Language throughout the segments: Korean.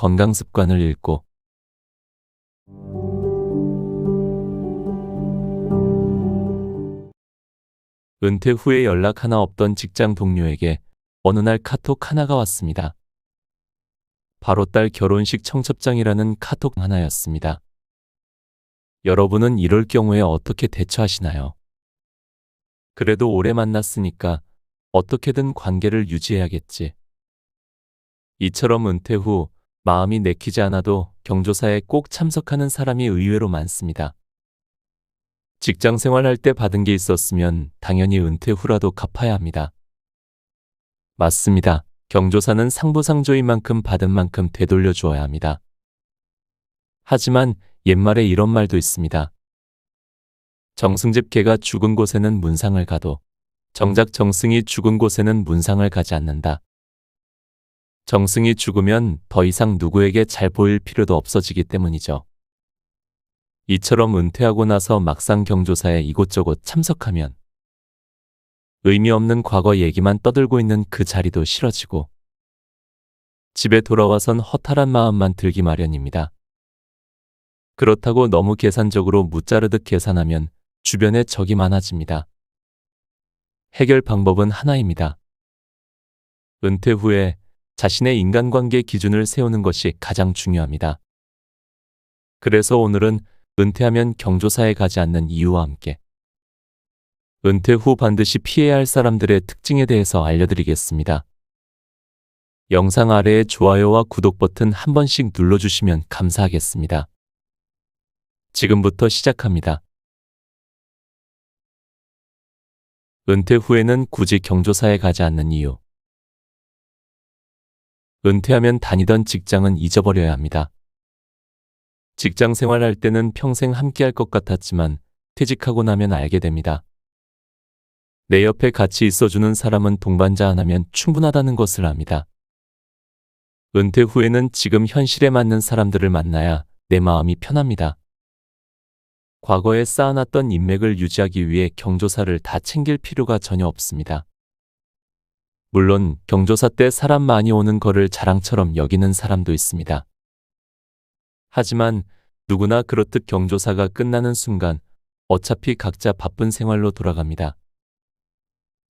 건강 습관을 잃고 은퇴 후에 연락 하나 없던 직장 동료에게 어느 날 카톡 하나가 왔습니다. 바로 딸 결혼식 청첩장이라는 카톡 하나였습니다. 여러분은 이럴 경우에 어떻게 대처하시나요? 그래도 오래 만났으니까 어떻게든 관계를 유지해야겠지. 이처럼 은퇴 후 마음이 내키지 않아도 경조사에 꼭 참석하는 사람이 의외로 많습니다. 직장 생활할 때 받은 게 있었으면 당연히 은퇴 후라도 갚아야 합니다. 맞습니다. 경조사는 상부상조인 만큼 받은 만큼 되돌려 주어야 합니다. 하지만 옛말에 이런 말도 있습니다. 정승집 개가 죽은 곳에는 문상을 가도 정작 정승이 죽은 곳에는 문상을 가지 않는다. 정승이 죽으면 더 이상 누구에게 잘 보일 필요도 없어지기 때문이죠. 이처럼 은퇴하고 나서 막상 경조사에 이곳저곳 참석하면 의미 없는 과거 얘기만 떠들고 있는 그 자리도 싫어지고 집에 돌아와선 허탈한 마음만 들기 마련입니다. 그렇다고 너무 계산적으로 무자르듯 계산하면 주변에 적이 많아집니다. 해결 방법은 하나입니다. 은퇴 후에 자신의 인간관계 기준을 세우는 것이 가장 중요합니다. 그래서 오늘은 은퇴하면 경조사에 가지 않는 이유와 함께 은퇴 후 반드시 피해야 할 사람들의 특징에 대해서 알려드리겠습니다. 영상 아래에 좋아요와 구독 버튼 한 번씩 눌러주시면 감사하겠습니다. 지금부터 시작합니다. 은퇴 후에는 굳이 경조사에 가지 않는 이유. 은퇴하면 다니던 직장은 잊어버려야 합니다. 직장 생활할 때는 평생 함께할 것 같았지만 퇴직하고 나면 알게 됩니다. 내 옆에 같이 있어주는 사람은 동반자 하나면 충분하다는 것을 압니다. 은퇴 후에는 지금 현실에 맞는 사람들을 만나야 내 마음이 편합니다. 과거에 쌓아놨던 인맥을 유지하기 위해 경조사를 다 챙길 필요가 전혀 없습니다. 물론 경조사 때 사람 많이 오는 거를 자랑처럼 여기는 사람도 있습니다. 하지만 누구나 그렇듯 경조사가 끝나는 순간 어차피 각자 바쁜 생활로 돌아갑니다.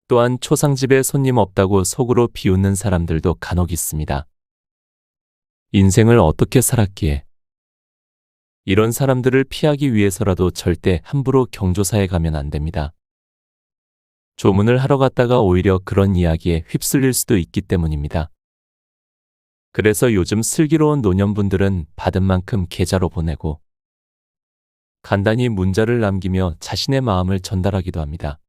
또한 초상집에 손님 없다고 속으로 비웃는 사람들도 간혹 있습니다. 인생을 어떻게 살았기에. 이런 사람들을 피하기 위해서라도 절대 함부로 경조사에 가면 안 됩니다. 조문을 하러 갔다가 오히려 그런 이야기에 휩쓸릴 수도 있기 때문입니다. 그래서 요즘 슬기로운 노년분들은 받은 만큼 계좌로 보내고 간단히 문자를 남기며 자신의 마음을 전달하기도 합니다.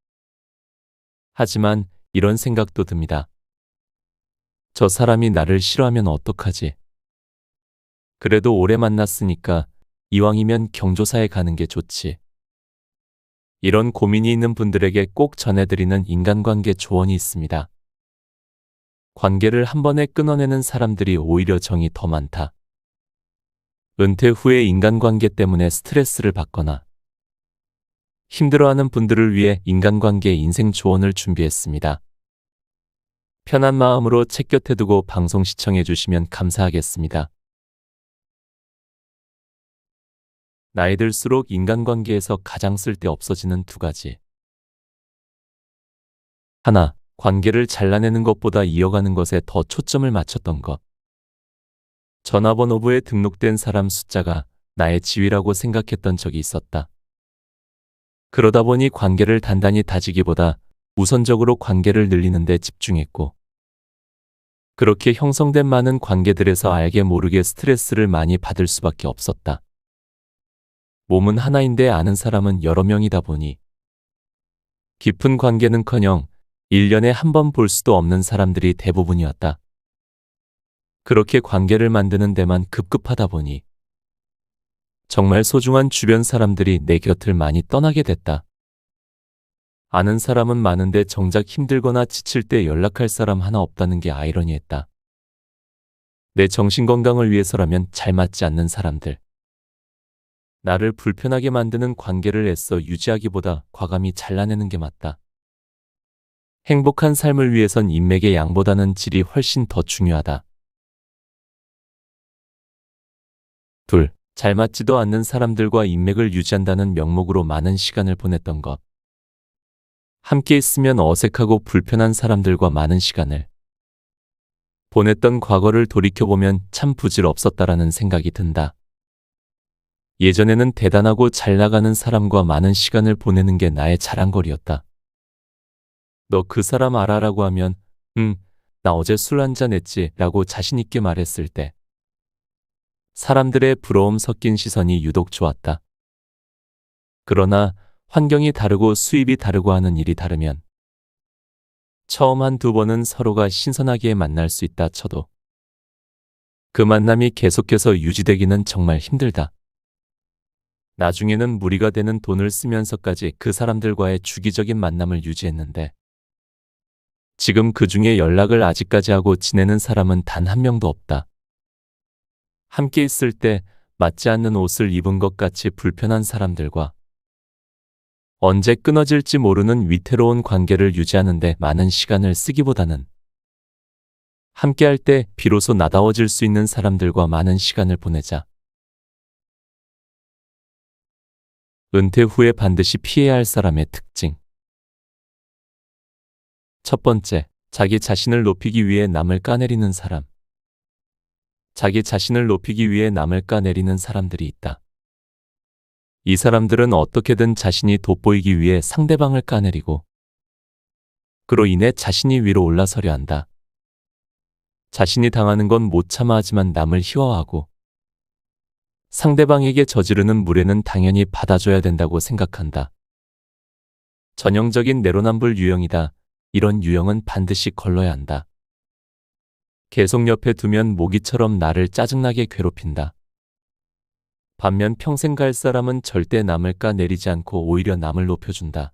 하지만 이런 생각도 듭니다. 저 사람이 나를 싫어하면 어떡하지? 그래도 오래 만났으니까 이왕이면 경조사에 가는 게 좋지. 이런 고민이 있는 분들에게 꼭 전해드리는 인간관계 조언이 있습니다. 관계를 한 번에 끊어내는 사람들이 오히려 정이 더 많다. 은퇴 후에 인간관계 때문에 스트레스를 받거나 힘들어하는 분들을 위해 인간관계 인생 조언을 준비했습니다. 편한 마음으로 책 곁에 두고 방송 시청해 주시면 감사하겠습니다. 나이 들수록 인간관계에서 가장 쓸데없어지는 두 가지. 하나, 관계를 잘라내는 것보다 이어가는 것에 더 초점을 맞췄던 것. 전화번호부에 등록된 사람 숫자가 나의 지위라고 생각했던 적이 있었다. 그러다 보니 관계를 단단히 다지기보다 우선적으로 관계를 늘리는 데 집중했고, 그렇게 형성된 많은 관계들에서 알게 모르게 스트레스를 많이 받을 수밖에 없었다. 몸은 하나인데 아는 사람은 여러 명이다 보니 깊은 관계는커녕 1년에 한 번 볼 수도 없는 사람들이 대부분이었다. 그렇게 관계를 만드는 데만 급급하다 보니 정말 소중한 주변 사람들이 내 곁을 많이 떠나게 됐다. 아는 사람은 많은데 정작 힘들거나 지칠 때 연락할 사람 하나 없다는 게 아이러니했다. 내 정신건강을 위해서라면 잘 맞지 않는 사람들. 나를 불편하게 만드는 관계를 애써 유지하기보다 과감히 잘라내는 게 맞다. 행복한 삶을 위해선 인맥의 양보다는 질이 훨씬 더 중요하다. 둘, 잘 맞지도 않는 사람들과 인맥을 유지한다는 명목으로 많은 시간을 보냈던 것. 함께 있으면 어색하고 불편한 사람들과 많은 시간을 보냈던 과거를 돌이켜보면 참 부질없었다라는 생각이 든다. 예전에는 대단하고 잘 나가는 사람과 많은 시간을 보내는 게 나의 자랑거리였다. 너 그 사람 알아라고 하면 나 어제 술 한잔 했지 라고 자신있게 말했을 때 사람들의 부러움 섞인 시선이 유독 좋았다. 그러나 환경이 다르고 수입이 다르고 하는 일이 다르면 처음 한두 번은 서로가 신선하게 만날 수 있다 쳐도 그 만남이 계속해서 유지되기는 정말 힘들다. 나중에는 무리가 되는 돈을 쓰면서까지 그 사람들과의 주기적인 만남을 유지했는데 지금 그 중에 연락을 아직까지 하고 지내는 사람은 단 한 명도 없다. 함께 있을 때 맞지 않는 옷을 입은 것 같이 불편한 사람들과 언제 끊어질지 모르는 위태로운 관계를 유지하는데 많은 시간을 쓰기보다는 함께할 때 비로소 나다워질 수 있는 사람들과 많은 시간을 보내자. 은퇴 후에 반드시 피해야 할 사람의 특징. 첫 번째, 자기 자신을 높이기 위해 남을 까내리는 사람. 자기 자신을 높이기 위해 남을 까내리는 사람들이 있다. 이 사람들은 어떻게든 자신이 돋보이기 위해 상대방을 까내리고 그로 인해 자신이 위로 올라서려 한다. 자신이 당하는 건 못 참아 하지만 남을 희화화하고 상대방에게 저지르는 무례는 당연히 받아줘야 된다고 생각한다. 전형적인 내로남불 유형이다. 이런 유형은 반드시 걸러야 한다. 계속 옆에 두면 모기처럼 나를 짜증나게 괴롭힌다. 반면 평생 갈 사람은 절대 남을 까내리지 않고 오히려 남을 높여준다.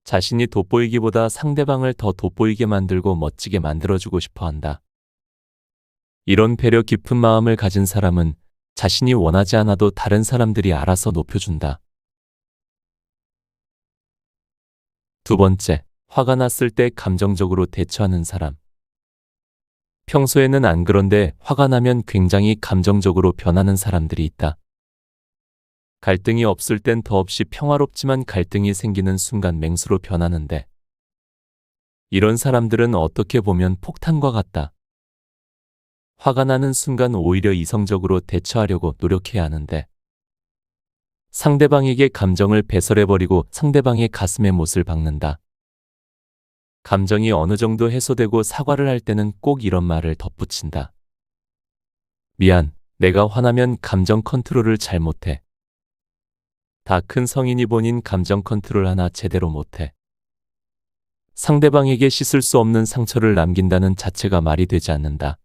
자신이 돋보이기보다 상대방을 더 돋보이게 만들고 멋지게 만들어주고 싶어 한다. 이런 배려 깊은 마음을 가진 사람은 자신이 원하지 않아도 다른 사람들이 알아서 높여준다. 두 번째, 화가 났을 때 감정적으로 대처하는 사람. 평소에는 안 그런데 화가 나면 굉장히 감정적으로 변하는 사람들이 있다. 갈등이 없을 땐 더없이 평화롭지만 갈등이 생기는 순간 맹수로 변하는데 이런 사람들은 어떻게 보면 폭탄과 같다. 화가 나는 순간 오히려 이성적으로 대처하려고 노력해야 하는데 상대방에게 감정을 배설해버리고 상대방의 가슴에 못을 박는다. 감정이 어느 정도 해소되고 사과를 할 때는 꼭 이런 말을 덧붙인다. 미안, 내가 화나면 감정 컨트롤을 잘 못해. 다 큰 성인이 본인 감정 컨트롤 하나 제대로 못해. 상대방에게 씻을 수 없는 상처를 남긴다는 자체가 말이 되지 않는다.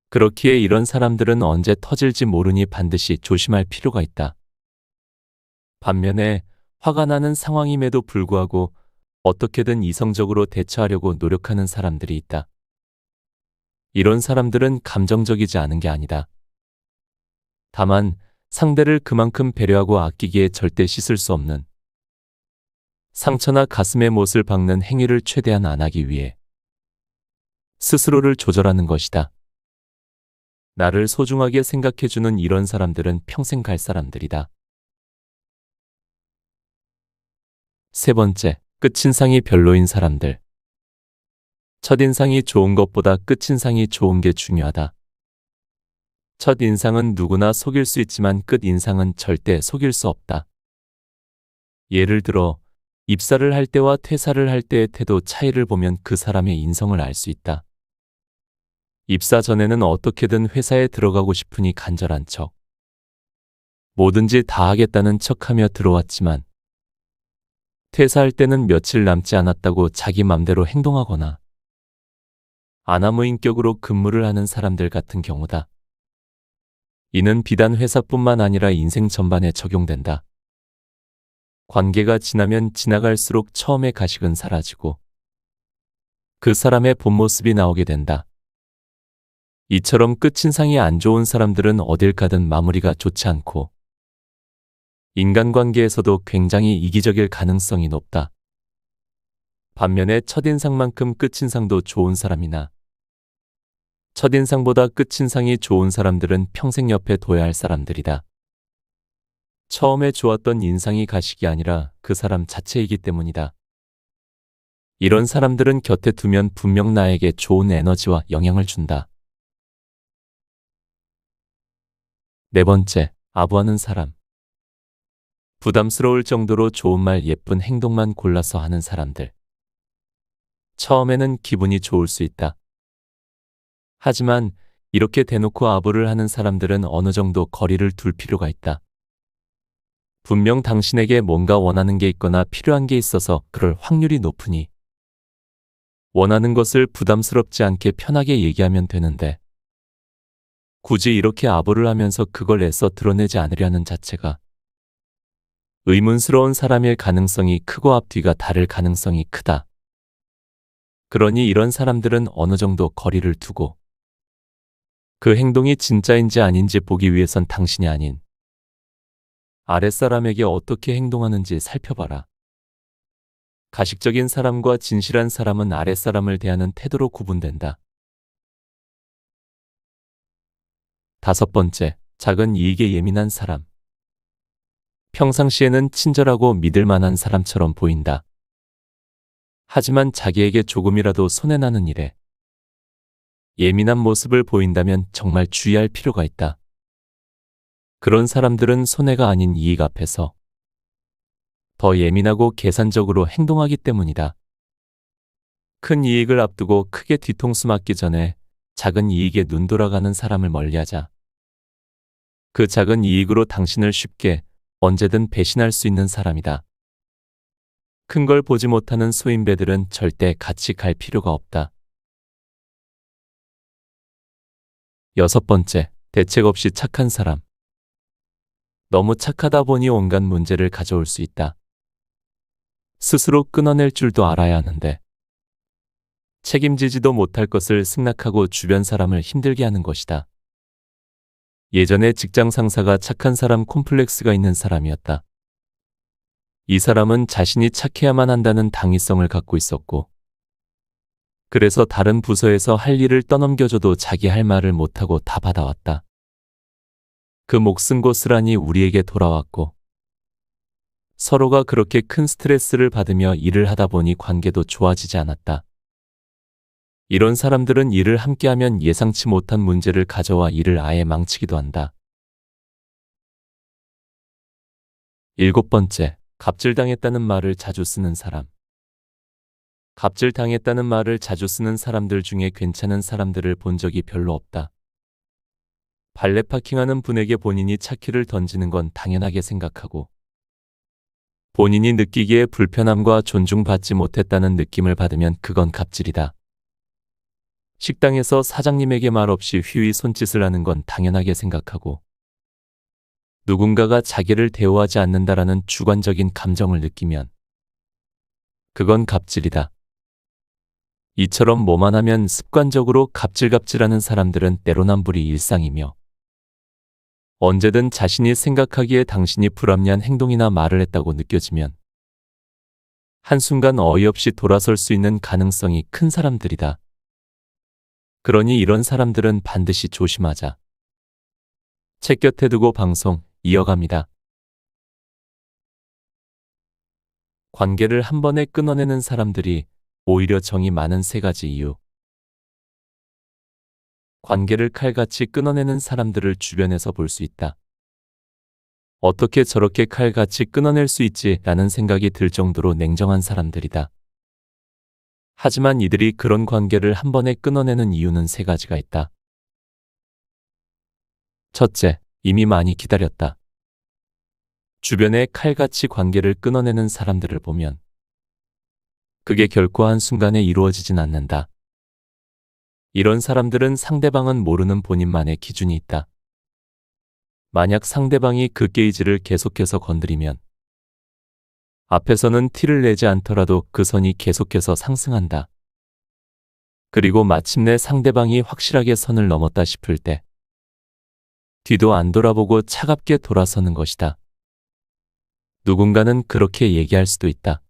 그렇기에 이런 사람들은 언제 터질지 모르니 반드시 조심할 필요가 있다. 반면에 화가 나는 상황임에도 불구하고 어떻게든 이성적으로 대처하려고 노력하는 사람들이 있다. 이런 사람들은 감정적이지 않은 게 아니다. 다만 상대를 그만큼 배려하고 아끼기에 절대 씻을 수 없는 상처나 가슴에 못을 박는 행위를 최대한 안 하기 위해 스스로를 조절하는 것이다. 나를 소중하게 생각해주는 이런 사람들은 평생 갈 사람들이다. 세 번째, 끝인상이 별로인 사람들. 첫인상이 좋은 것보다 끝인상이 좋은 게 중요하다. 첫인상은 누구나 속일 수 있지만 끝인상은 절대 속일 수 없다. 예를 들어 입사를 할 때와 퇴사를 할 때의 태도 차이를 보면 그 사람의 인성을 알 수 있다. 입사 전에는 어떻게든 회사에 들어가고 싶으니 간절한 척, 뭐든지 다 하겠다는 척하며 들어왔지만 퇴사할 때는 며칠 남지 않았다고 자기 맘대로 행동하거나 아나무인격으로 근무를 하는 사람들 같은 경우다. 이는 비단 회사뿐만 아니라 인생 전반에 적용된다. 관계가 지나면 지나갈수록 처음의 가식은 사라지고 그 사람의 본 모습이 나오게 된다. 이처럼 끝인상이 안 좋은 사람들은 어딜 가든 마무리가 좋지 않고 인간관계에서도 굉장히 이기적일 가능성이 높다. 반면에 첫인상만큼 끝인상도 좋은 사람이나 첫인상보다 끝인상이 좋은 사람들은 평생 옆에 둬야 할 사람들이다. 처음에 좋았던 인상이 가식이 아니라 그 사람 자체이기 때문이다. 이런 사람들은 곁에 두면 분명 나에게 좋은 에너지와 영향을 준다. 네 번째, 아부하는 사람. 부담스러울 정도로 좋은 말 예쁜 행동만 골라서 하는 사람들. 처음에는 기분이 좋을 수 있다. 하지만 이렇게 대놓고 아부를 하는 사람들은 어느 정도 거리를 둘 필요가 있다. 분명 당신에게 뭔가 원하는 게 있거나 필요한 게 있어서 그럴 확률이 높으니 원하는 것을 부담스럽지 않게 편하게 얘기하면 되는데 굳이 이렇게 아부를 하면서 그걸 애써 드러내지 않으려는 자체가 의문스러운 사람일 가능성이 크고 앞뒤가 다를 가능성이 크다. 그러니 이런 사람들은 어느 정도 거리를 두고 그 행동이 진짜인지 아닌지 보기 위해선 당신이 아닌 아랫사람에게 어떻게 행동하는지 살펴봐라. 가식적인 사람과 진실한 사람은 아랫사람을 대하는 태도로 구분된다. 다섯 번째, 작은 이익에 예민한 사람. 평상시에는 친절하고 믿을 만한 사람처럼 보인다. 하지만 자기에게 조금이라도 손해나는 일에 예민한 모습을 보인다면 정말 주의할 필요가 있다. 그런 사람들은 손해가 아닌 이익 앞에서 더 예민하고 계산적으로 행동하기 때문이다. 큰 이익을 앞두고 크게 뒤통수 맞기 전에 작은 이익에 눈 돌아가는 사람을 멀리하자. 그 작은 이익으로 당신을 쉽게 언제든 배신할 수 있는 사람이다. 큰 걸 보지 못하는 소인배들은 절대 같이 갈 필요가 없다. 여섯 번째, 대책 없이 착한 사람. 너무 착하다 보니 온갖 문제를 가져올 수 있다. 스스로 끊어낼 줄도 알아야 하는데 책임지지도 못할 것을 승낙하고 주변 사람을 힘들게 하는 것이다. 예전에 직장 상사가 착한 사람 콤플렉스가 있는 사람이었다. 이 사람은 자신이 착해야만 한다는 당위성을 갖고 있었고 그래서 다른 부서에서 할 일을 떠넘겨줘도 자기 할 말을 못하고 다 받아왔다. 그 몫은 고스란히 우리에게 돌아왔고 서로가 그렇게 큰 스트레스를 받으며 일을 하다 보니 관계도 좋아지지 않았다. 이런 사람들은 일을 함께하면 예상치 못한 문제를 가져와 일을 아예 망치기도 한다. 일곱 번째, 갑질당했다는 말을 자주 쓰는 사람. 갑질당했다는 말을 자주 쓰는 사람들 중에 괜찮은 사람들을 본 적이 별로 없다. 발레 파킹하는 분에게 본인이 차키를 던지는 건 당연하게 생각하고 본인이 느끼기에 불편함과 존중받지 못했다는 느낌을 받으면 그건 갑질이다. 식당에서 사장님에게 말없이 휘휘 손짓을 하는 건 당연하게 생각하고 누군가가 자기를 대우하지 않는다라는 주관적인 감정을 느끼면 그건 갑질이다. 이처럼 뭐만 하면 습관적으로 갑질갑질하는 사람들은 내로남불이 일상이며 언제든 자신이 생각하기에 당신이 불합리한 행동이나 말을 했다고 느껴지면 한순간 어이없이 돌아설 수 있는 가능성이 큰 사람들이다. 그러니 이런 사람들은 반드시 조심하자. 책 곁에 두고 방송 이어갑니다. 관계를 한 번에 끊어내는 사람들이 오히려 정이 많은 세 가지 이유. 관계를 칼같이 끊어내는 사람들을 주변에서 볼 수 있다. 어떻게 저렇게 칼같이 끊어낼 수 있지? 라는 생각이 들 정도로 냉정한 사람들이다. 하지만 이들이 그런 관계를 한 번에 끊어내는 이유는 세 가지가 있다. 첫째, 이미 많이 기다렸다. 주변에 칼같이 관계를 끊어내는 사람들을 보면 그게 결코 한순간에 이루어지진 않는다. 이런 사람들은 상대방은 모르는 본인만의 기준이 있다. 만약 상대방이 그 게이지를 계속해서 건드리면 앞에서는 티를 내지 않더라도 그 선이 계속해서 상승한다. 그리고 마침내 상대방이 확실하게 선을 넘었다 싶을 때 뒤도 안 돌아보고 차갑게 돌아서는 것이다. 누군가는 그렇게 얘기할 수도 있다.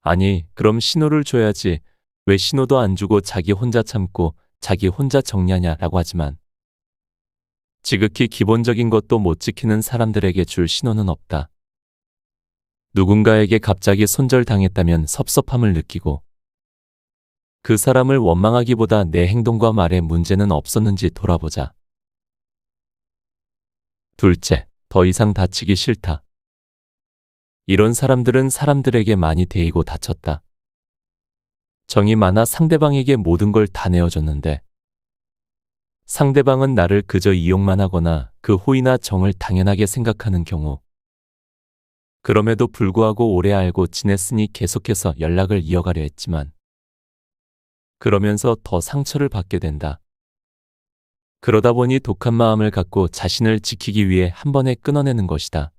아니, 그럼 신호를 줘야지. 왜 신호도 안 주고 자기 혼자 참고 자기 혼자 정리하냐라고 하지만 지극히 기본적인 것도 못 지키는 사람들에게 줄 신호는 없다. 누군가에게 갑자기 손절당했다면 섭섭함을 느끼고 그 사람을 원망하기보다 내 행동과 말에 문제는 없었는지 돌아보자. 둘째, 더 이상 다치기 싫다. 이런 사람들은 사람들에게 많이 데이고 다쳤다. 정이 많아 상대방에게 모든 걸 다 내어줬는데 상대방은 나를 그저 이용만 하거나 그 호의나 정을 당연하게 생각하는 경우 그럼에도 불구하고 오래 알고 지냈으니 계속해서 연락을 이어가려 했지만 그러면서 더 상처를 받게 된다. 그러다 보니 독한 마음을 갖고 자신을 지키기 위해 한 번에 끊어내는 것이다.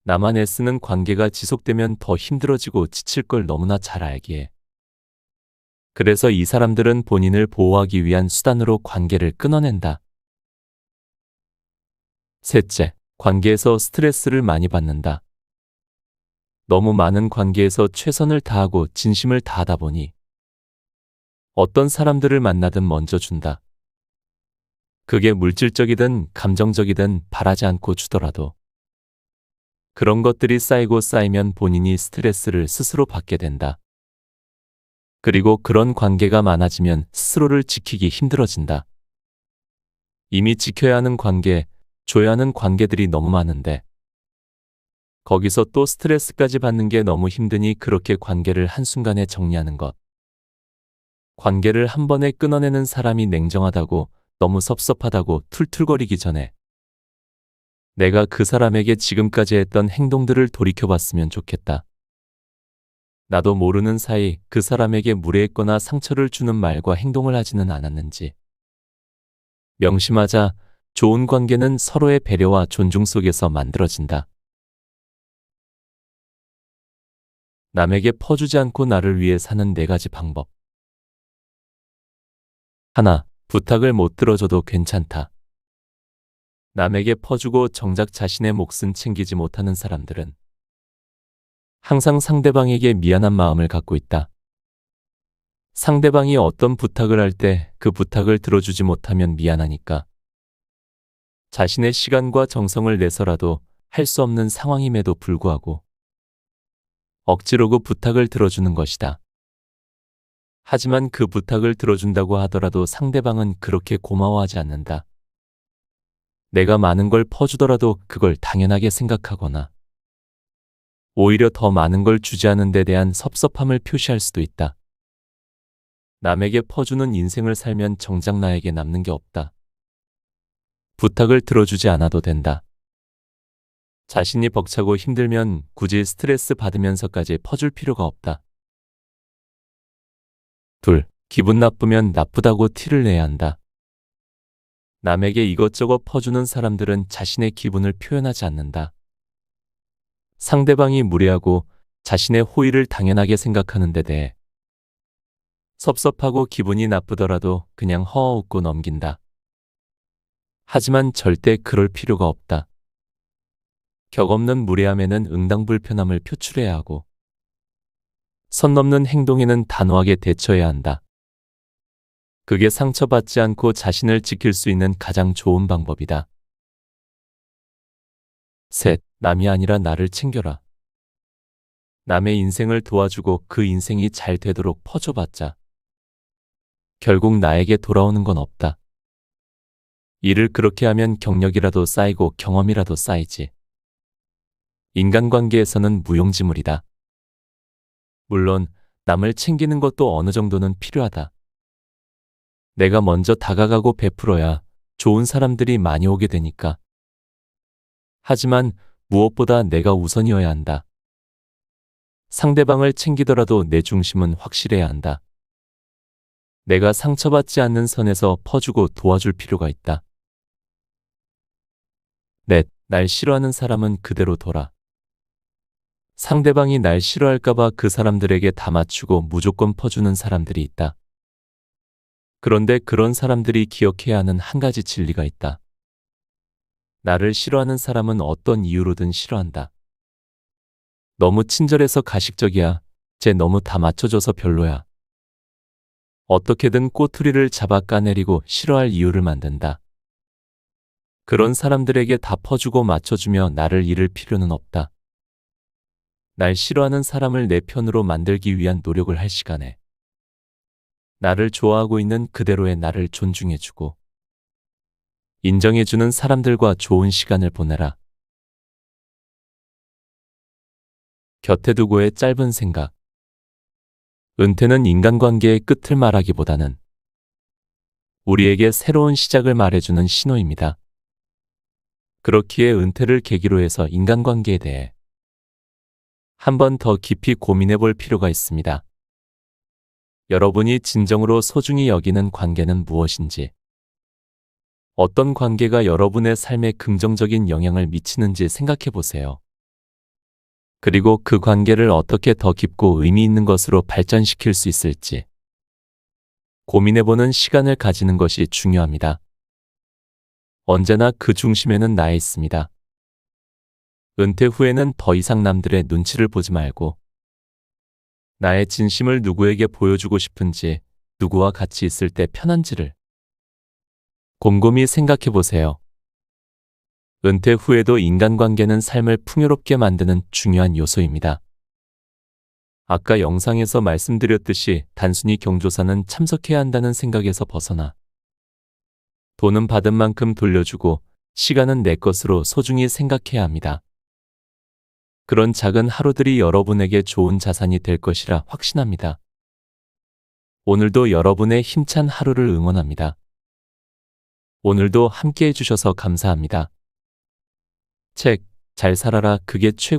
나만 애쓰는 관계가 지속되면 더 힘들어지고 지칠 걸 너무나 잘 알기에. 그래서 이 사람들은 본인을 보호하기 위한 수단으로 관계를 끊어낸다. 셋째, 관계에서 스트레스를 많이 받는다. 너무 많은 관계에서 최선을 다하고 진심을 다하다 보니 어떤 사람들을 만나든 먼저 준다. 그게 물질적이든 감정적이든 바라지 않고 주더라도 그런 것들이 쌓이고 쌓이면 본인이 스트레스를 스스로 받게 된다. 그리고 그런 관계가 많아지면 스스로를 지키기 힘들어진다. 이미 지켜야 하는 관계, 줘야 하는 관계들이 너무 많은데 거기서 또 스트레스까지 받는 게 너무 힘드니 그렇게 관계를 한순간에 정리하는 것. 관계를 한 번에 끊어내는 사람이 냉정하다고 너무 섭섭하다고 툴툴거리기 전에 내가 그 사람에게 지금까지 했던 행동들을 돌이켜봤으면 좋겠다. 나도 모르는 사이 그 사람에게 무례했거나 상처를 주는 말과 행동을 하지는 않았는지. 명심하자. 좋은 관계는 서로의 배려와 존중 속에서 만들어진다. 남에게 퍼주지 않고 나를 위해 사는 4가지 방법. 하나, 부탁을 못 들어줘도 괜찮다. 남에게 퍼주고 정작 자신의 몫은 챙기지 못하는 사람들은 항상 상대방에게 미안한 마음을 갖고 있다. 상대방이 어떤 부탁을 할 때 그 부탁을 들어주지 못하면 미안하니까 자신의 시간과 정성을 내서라도 할 수 없는 상황임에도 불구하고 억지로 그 부탁을 들어주는 것이다. 하지만 그 부탁을 들어준다고 하더라도 상대방은 그렇게 고마워하지 않는다. 내가 많은 걸 퍼주더라도 그걸 당연하게 생각하거나 오히려 더 많은 걸 주지 않은 데 대한 섭섭함을 표시할 수도 있다. 남에게 퍼주는 인생을 살면 정작 나에게 남는 게 없다. 부탁을 들어주지 않아도 된다. 자신이 벅차고 힘들면 굳이 스트레스 받으면서까지 퍼줄 필요가 없다. 둘, 기분 나쁘면 나쁘다고 티를 내야 한다. 남에게 이것저것 퍼주는 사람들은 자신의 기분을 표현하지 않는다. 상대방이 무례하고 자신의 호의를 당연하게 생각하는 데 대해 섭섭하고 기분이 나쁘더라도 그냥 허어웃고 넘긴다. 하지만 절대 그럴 필요가 없다. 격없는 무례함에는 응당불편함을 표출해야 하고 선 넘는 행동에는 단호하게 대처해야 한다. 그게 상처받지 않고 자신을 지킬 수 있는 가장 좋은 방법이다. 셋, 남이 아니라 나를 챙겨라. 남의 인생을 도와주고 그 인생이 잘 되도록 퍼줘봤자 결국 나에게 돌아오는 건 없다. 일을 그렇게 하면 경력이라도 쌓이고 경험이라도 쌓이지. 인간관계에서는 무용지물이다. 물론 남을 챙기는 것도 어느 정도는 필요하다. 내가 먼저 다가가고 베풀어야 좋은 사람들이 많이 오게 되니까. 하지만 무엇보다 내가 우선이어야 한다. 상대방을 챙기더라도 내 중심은 확실해야 한다. 내가 상처받지 않는 선에서 퍼주고 도와줄 필요가 있다. 넷, 날 싫어하는 사람은 그대로 둬라. 상대방이 날 싫어할까봐 그 사람들에게 다 맞추고 무조건 퍼주는 사람들이 있다. 그런데 그런 사람들이 기억해야 하는 한 가지 진리가 있다. 나를 싫어하는 사람은 어떤 이유로든 싫어한다. 너무 친절해서 가식적이야. 쟤 너무 다 맞춰줘서 별로야. 어떻게든 꼬투리를 잡아 까내리고 싫어할 이유를 만든다. 그런 사람들에게 다 퍼주고 맞춰주며 나를 잃을 필요는 없다. 날 싫어하는 사람을 내 편으로 만들기 위한 노력을 할 시간에 나를 좋아하고 있는 그대로의 나를 존중해주고 인정해주는 사람들과 좋은 시간을 보내라. 곁에 두고의 짧은 생각. 은퇴는 인간관계의 끝을 말하기보다는 우리에게 새로운 시작을 말해주는 신호입니다. 그렇기에 은퇴를 계기로 해서 인간관계에 대해 한 번 더 깊이 고민해 볼 필요가 있습니다. 여러분이 진정으로 소중히 여기는 관계는 무엇인지, 어떤 관계가 여러분의 삶에 긍정적인 영향을 미치는지 생각해 보세요. 그리고 그 관계를 어떻게 더 깊고 의미 있는 것으로 발전시킬 수 있을지 고민해보는 시간을 가지는 것이 중요합니다. 언제나 그 중심에는 나 있습니다. 은퇴 후에는 더 이상 남들의 눈치를 보지 말고 나의 진심을 누구에게 보여주고 싶은지, 누구와 같이 있을 때 편한지를 곰곰이 생각해 보세요. 은퇴 후에도 인간관계는 삶을 풍요롭게 만드는 중요한 요소입니다. 아까 영상에서 말씀드렸듯이 단순히 경조사는 참석해야 한다는 생각에서 벗어나 돈은 받은 만큼 돌려주고 시간은 내 것으로 소중히 생각해야 합니다. 그런 작은 하루들이 여러분에게 좋은 자산이 될 것이라 확신합니다. 오늘도 여러분의 힘찬 하루를 응원합니다. 오늘도 함께 해주셔서 감사합니다. 책, 잘 살아라 그게 최고